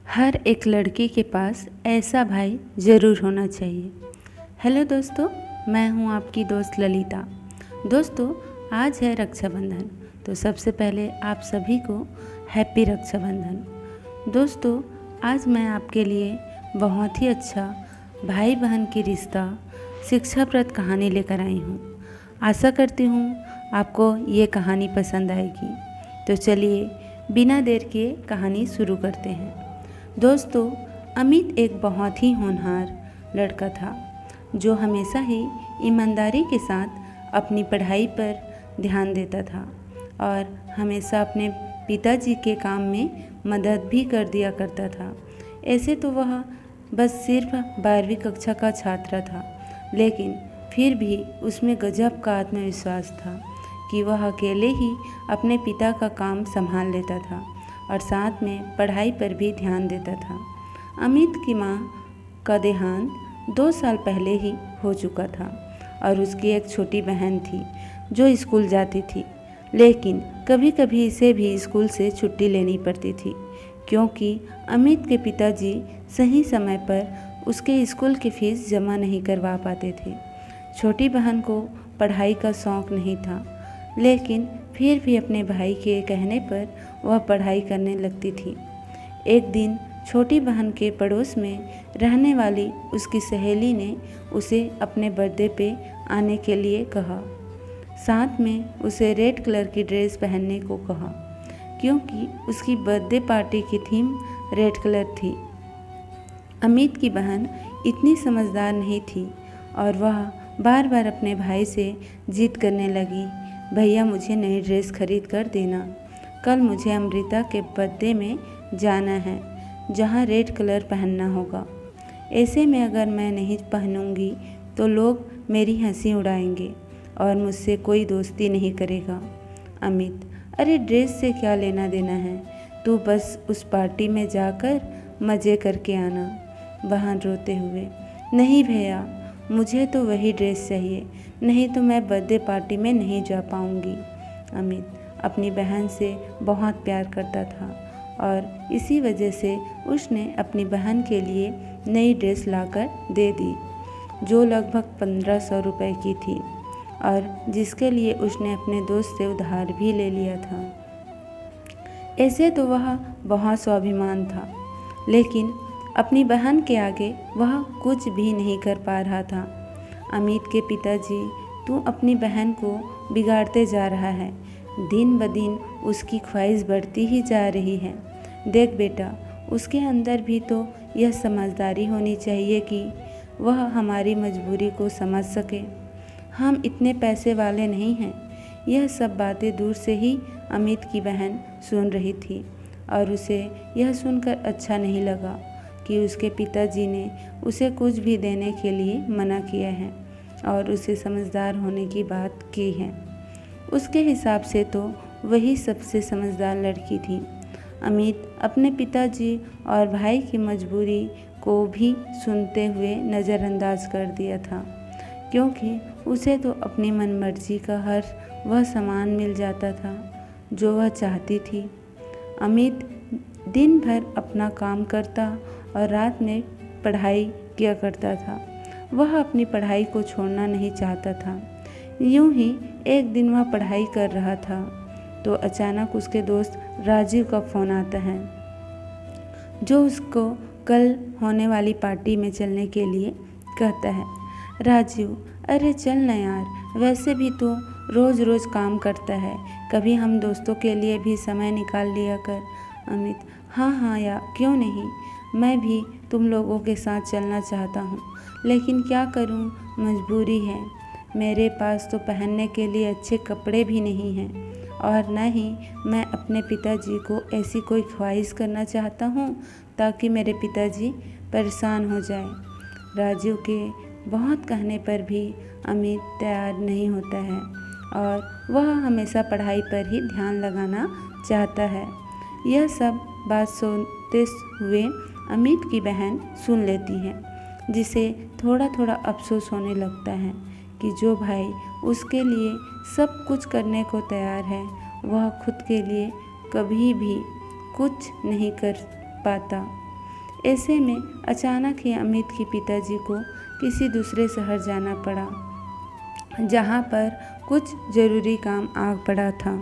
हर एक लड़की के पास ऐसा भाई ज़रूर होना चाहिए। हेलो दोस्तों, मैं हूं आपकी दोस्त ललिता। दोस्तों, आज है रक्षाबंधन, तो सबसे पहले आप सभी को हैप्पी रक्षाबंधन। दोस्तों, आज मैं आपके लिए बहुत ही अच्छा भाई बहन की रिश्ता शिक्षाप्रद कहानी लेकर आई हूं। आशा करती हूं आपको ये कहानी पसंद आएगी। तो चलिए बिना देर किए कहानी शुरू करते हैं। दोस्तों, अमित एक बहुत ही होनहार लड़का था जो हमेशा ही ईमानदारी के साथ अपनी पढ़ाई पर ध्यान देता था और हमेशा अपने पिताजी के काम में मदद भी कर दिया करता था। ऐसे तो वह बस सिर्फ 12वीं कक्षा का छात्र था, लेकिन फिर भी उसमें गजब का आत्मविश्वास था कि वह अकेले ही अपने पिता का काम संभाल लेता था और साथ में पढ़ाई पर भी ध्यान देता था। अमित की माँ का देहांत 2 साल पहले ही हो चुका था और उसकी एक छोटी बहन थी जो स्कूल जाती थी, लेकिन कभी कभी इसे भी स्कूल से छुट्टी लेनी पड़ती थी क्योंकि अमित के पिताजी सही समय पर उसके स्कूल की फीस जमा नहीं करवा पाते थे। छोटी बहन को पढ़ाई का शौक़ नहीं था, लेकिन फिर भी अपने भाई के कहने पर वह पढ़ाई करने लगती थी। एक दिन छोटी बहन के पड़ोस में रहने वाली उसकी सहेली ने उसे अपने बर्थडे पे आने के लिए कहा। साथ में उसे रेड कलर की ड्रेस पहनने को कहा क्योंकि उसकी बर्थडे पार्टी की थीम रेड कलर थी। अमित की बहन इतनी समझदार नहीं थी और वह बार बार अपने भाई से जिद करने लगी, भैया मुझे नई ड्रेस खरीद कर देना, कल मुझे अमृता के बर्थडे में जाना है जहाँ रेड कलर पहनना होगा। ऐसे में अगर मैं नहीं पहनूंगी तो लोग मेरी हंसी उड़ाएंगे और मुझसे कोई दोस्ती नहीं करेगा। अमित, अरे ड्रेस से क्या लेना देना है, तू बस उस पार्टी में जाकर मज़े करके आना। बहन रोते हुए, नहीं भैया, मुझे तो वही ड्रेस चाहिए, नहीं तो मैं बर्थडे पार्टी में नहीं जा पाऊंगी। अमित अपनी बहन से बहुत प्यार करता था और इसी वजह से उसने अपनी बहन के लिए नई ड्रेस लाकर दे दी जो लगभग 1500 रुपये की थी और जिसके लिए उसने अपने दोस्त से उधार भी ले लिया था। ऐसे तो वह बहुत स्वाभिमान था, लेकिन अपनी बहन के आगे वह कुछ भी नहीं कर पा रहा था। अमित के पिताजी, तू अपनी बहन को बिगाड़ते जा रहा है, दिन ब दिन उसकी ख्वाहिश बढ़ती ही जा रही है। देख बेटा, उसके अंदर भी तो यह समझदारी होनी चाहिए कि वह हमारी मजबूरी को समझ सके। हम इतने पैसे वाले नहीं हैं। यह सब बातें दूर से ही अमित की बहन सुन रही थी और उसे यह सुनकर अच्छा नहीं लगा कि उसके पिताजी ने उसे कुछ भी देने के लिए मना किया है और उसे समझदार होने की बात की है। उसके हिसाब से तो वही सबसे समझदार लड़की थी। अमित अपने पिताजी और भाई की मजबूरी को भी सुनते हुए नज़रअंदाज कर दिया था क्योंकि उसे तो अपनी मनमर्जी का हर वह सामान मिल जाता था जो वह चाहती थी। अमित दिन भर अपना काम करता और रात में पढ़ाई किया करता था। वह अपनी पढ़ाई को छोड़ना नहीं चाहता था। यूं ही एक दिन वह पढ़ाई कर रहा था तो अचानक उसके दोस्त राजीव का फ़ोन आता है जो उसको कल होने वाली पार्टी में चलने के लिए कहता है। राजीव, अरे चल ना यार, वैसे भी तो रोज़ रोज़ काम करता है, कभी हम दोस्तों के लिए भी समय निकाल लिया कर। अमित, हाँ यार, क्यों नहीं, मैं भी तुम लोगों के साथ चलना चाहता हूँ, लेकिन क्या करूँ, मजबूरी है। मेरे पास तो पहनने के लिए अच्छे कपड़े भी नहीं हैं और न ही मैं अपने पिताजी को ऐसी कोई ख्वाहिश करना चाहता हूँ ताकि मेरे पिताजी परेशान हो जाए। राजीव के बहुत कहने पर भी अमित तैयार नहीं होता है और वह हमेशा पढ़ाई पर ही ध्यान लगाना चाहता है। यह सब बात सुनते हुए अमित की बहन सुन लेती है, जिसे थोड़ा थोड़ा अफसोस होने लगता है कि जो भाई उसके लिए सब कुछ करने को तैयार है, वह खुद के लिए कभी भी कुछ नहीं कर पाता। ऐसे में अचानक ही अमित के पिताजी को किसी दूसरे शहर जाना पड़ा, जहाँ पर कुछ ज़रूरी काम आ पड़ा था।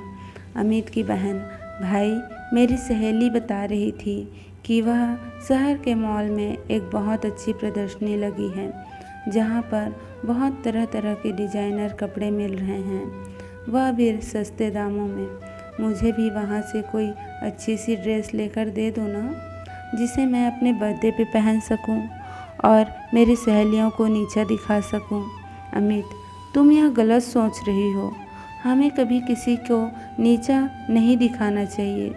अमित की बहन भाई मेरी सहेली बता रही थी कि वह शहर के मॉल में एक बहुत अच्छी प्रदर्शनी लगी है, जहाँ पर बहुत तरह तरह के डिज़ाइनर कपड़े मिल रहे हैं, वह भी सस्ते दामों में। मुझे भी वहाँ से कोई अच्छी सी ड्रेस लेकर दे दो ना, जिसे मैं अपने बर्थडे पे पहन सकूं और मेरी सहेलियों को नीचा दिखा सकूं। अमित, तुम यह गलत सोच रही हो। हमें कभी किसी को नीचा नहीं दिखाना चाहिए,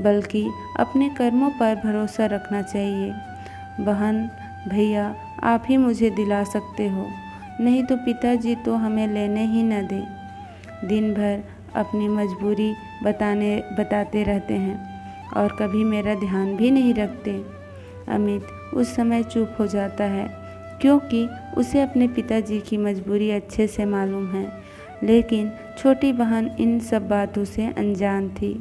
बल्कि अपने कर्मों पर भरोसा रखना चाहिए। बहन, भैया, आप ही मुझे दिला सकते हो, नहीं तो पिताजी तो हमें लेने ही न दे। दिन भर अपनी मजबूरी बताते रहते हैं और कभी मेरा ध्यान भी नहीं रखते। अमित उस समय चुप हो जाता है, क्योंकि उसे अपने पिताजी की मजबूरी अच्छे से मालूम है, लेकिन छोटी बहन इन सब बातों से अनजान थी।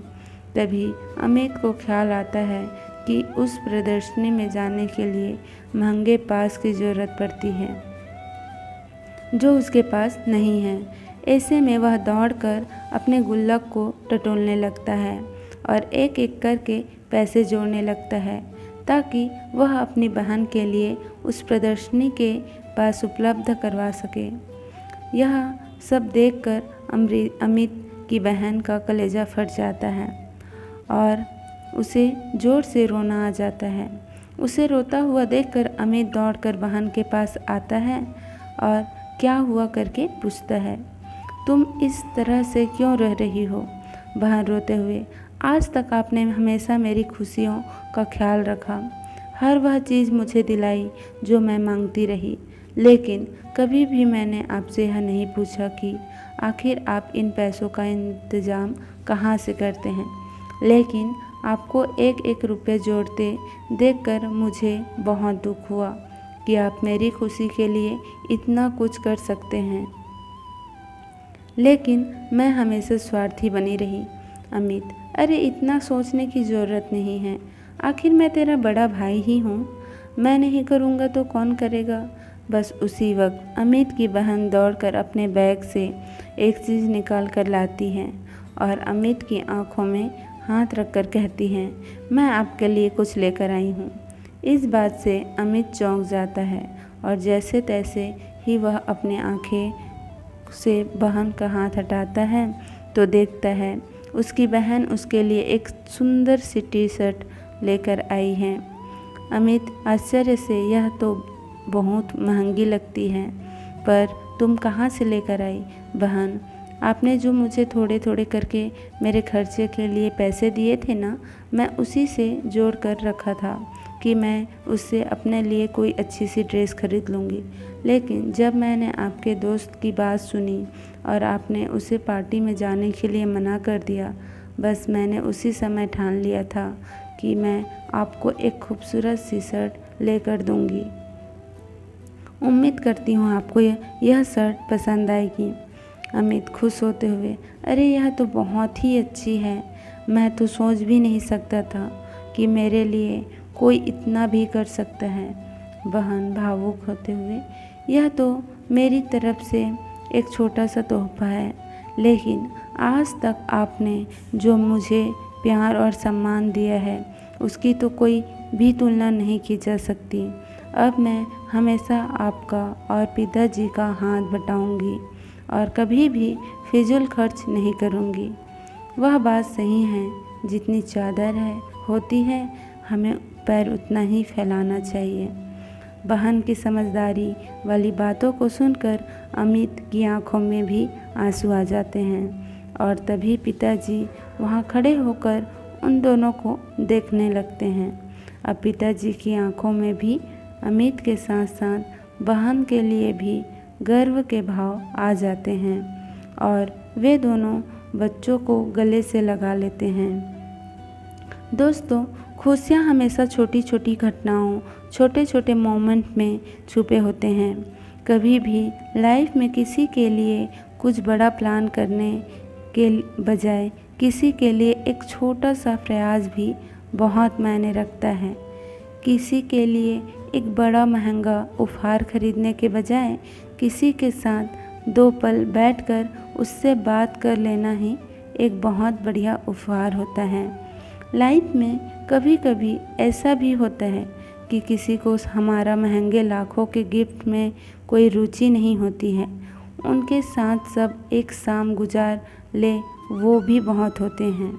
तभी अमित को ख्याल आता है कि उस प्रदर्शनी में जाने के लिए महंगे पास की ज़रूरत पड़ती है, जो उसके पास नहीं है। ऐसे में वह दौड़कर अपने गुल्लक को टटोलने लगता है और एक एक करके पैसे जोड़ने लगता है, ताकि वह अपनी बहन के लिए उस प्रदर्शनी के पास उपलब्ध करवा सके। यह सब देखकर अमित की बहन का कलेजा फट जाता है और उसे ज़ोर से रोना आ जाता है। उसे रोता हुआ देखकर अमित दौड़कर बहन के पास आता है और क्या हुआ करके पूछता है, तुम इस तरह से क्यों रह रही हो? बहन रोते हुए, आज तक आपने हमेशा मेरी खुशियों का ख्याल रखा, हर वह चीज़ मुझे दिलाई जो मैं मांगती रही, लेकिन कभी भी मैंने आपसे यह नहीं पूछा कि आखिर आप इन पैसों का इंतज़ाम कहाँ से करते हैं। लेकिन आपको एक एक रुपये जोड़ते देखकर मुझे बहुत दुख हुआ कि आप मेरी खुशी के लिए इतना कुछ कर सकते हैं, लेकिन मैं हमेशा स्वार्थी बनी रही। अमित, अरे इतना सोचने की ज़रूरत नहीं है, आखिर मैं तेरा बड़ा भाई ही हूँ, मैं नहीं करूँगा तो कौन करेगा। बस उसी वक्त अमित की बहन दौड़कर अपने बैग से एक चीज़ निकाल कर लाती है और अमित की आंखों में हाथ रखकर कहती है, मैं आपके लिए कुछ लेकर आई हूँ। इस बात से अमित चौंक जाता है और जैसे तैसे ही वह अपनी आंखें से बहन का हाथ हटाता है तो देखता है उसकी बहन उसके लिए एक सुंदर सी टी शर्ट लेकर आई है। अमित आश्चर्य से, यह तो बहुत महंगी लगती है, पर तुम कहाँ से लेकर आई? बहन, आपने जो मुझे थोड़े थोड़े करके मेरे खर्चे के लिए पैसे दिए थे ना, मैं उसी से जोड़ कर रखा था कि मैं उससे अपने लिए कोई अच्छी सी ड्रेस खरीद लूँगी। लेकिन जब मैंने आपके दोस्त की बात सुनी और आपने उसे पार्टी में जाने के लिए मना कर दिया, बस मैंने उसी समय ठान लिया था कि मैं आपको एक खूबसूरत सी शर्ट लेकर दूँगी। उम्मीद करती हूँ आपको यह शर्ट पसंद आएगी। अमित खुश होते हुए, अरे यह तो बहुत ही अच्छी है, मैं तो सोच भी नहीं सकता था कि मेरे लिए कोई इतना भी कर सकता है। बहन भावुक होते हुए, यह तो मेरी तरफ से एक छोटा सा तोहफा है, लेकिन आज तक आपने जो मुझे प्यार और सम्मान दिया है उसकी तो कोई भी तुलना नहीं की जा सकती। अब मैं हमेशा आपका और पिताजी का हाथ बटाऊंगी और कभी भी फिजूल खर्च नहीं करूंगी। वह बात सही है, जितनी चादर होती है हमें पैर उतना ही फैलाना चाहिए। बहन की समझदारी वाली बातों को सुनकर अमित की आंखों में भी आंसू आ जाते हैं और तभी पिताजी वहां खड़े होकर उन दोनों को देखने लगते हैं। अब पिताजी की आंखों में भी अमित के साथ साथ बहन के लिए भी गर्व के भाव आ जाते हैं और वे दोनों बच्चों को गले से लगा लेते हैं। दोस्तों, खुशियाँ हमेशा छोटी छोटी घटनाओं, छोटे छोटे मोमेंट में छुपे होते हैं। कभी भी लाइफ में किसी के लिए कुछ बड़ा प्लान करने के बजाय किसी के लिए एक छोटा सा प्रयास भी बहुत मायने रखता है। किसी के लिए एक बड़ा महंगा उपहार खरीदने के बजाय किसी के साथ 2 पल बैठकर उससे बात कर लेना ही एक बहुत बढ़िया उपहार होता है। लाइफ में कभी कभी ऐसा भी होता है कि किसी को हमारा महंगे लाखों के गिफ्ट में कोई रुचि नहीं होती है। उनके साथ सब एक शाम गुजार ले वो भी बहुत होते हैं।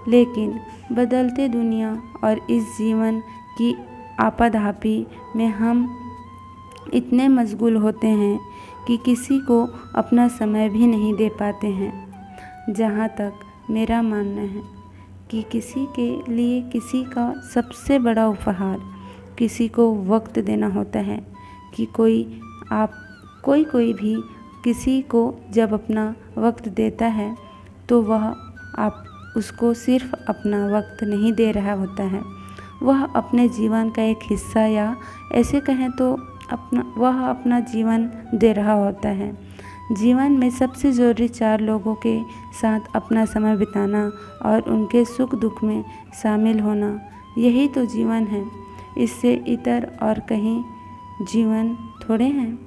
लेकिन बदलते दुनिया और इस जीवन की आपाधापी में हम इतने मशगूल होते हैं कि किसी को अपना समय भी नहीं दे पाते हैं। जहाँ तक मेरा मानना है कि किसी के लिए किसी का सबसे बड़ा उपहार किसी को वक्त देना होता है कि कोई भी किसी को जब अपना वक्त देता है तो वह आप उसको सिर्फ अपना वक्त नहीं दे रहा होता है, वह अपने जीवन का एक हिस्सा या ऐसे कहें तो वह अपना जीवन दे रहा होता है। जीवन में सबसे ज़रूरी 4 लोगों के साथ अपना समय बिताना और उनके सुख दुख में शामिल होना, यही तो जीवन है। इससे इतर और कहीं जीवन थोड़े हैं।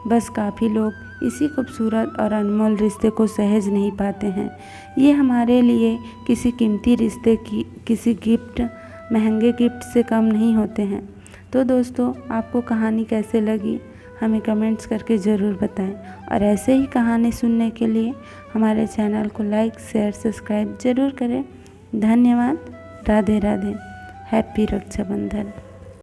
बस काफ़ी लोग इसी खूबसूरत और अनमोल रिश्ते को सहज नहीं पाते हैं। ये हमारे लिए किसी कीमती रिश्ते की किसी गिफ्ट महंगे गिफ्ट से कम नहीं होते हैं। तो दोस्तों, आपको कहानी कैसे लगी हमें कमेंट्स करके ज़रूर बताएं और ऐसे ही कहानी सुनने के लिए हमारे चैनल को लाइक शेयर सब्सक्राइब ज़रूर करें। धन्यवाद। राधे राधे। हैप्पी रक्षाबंधन।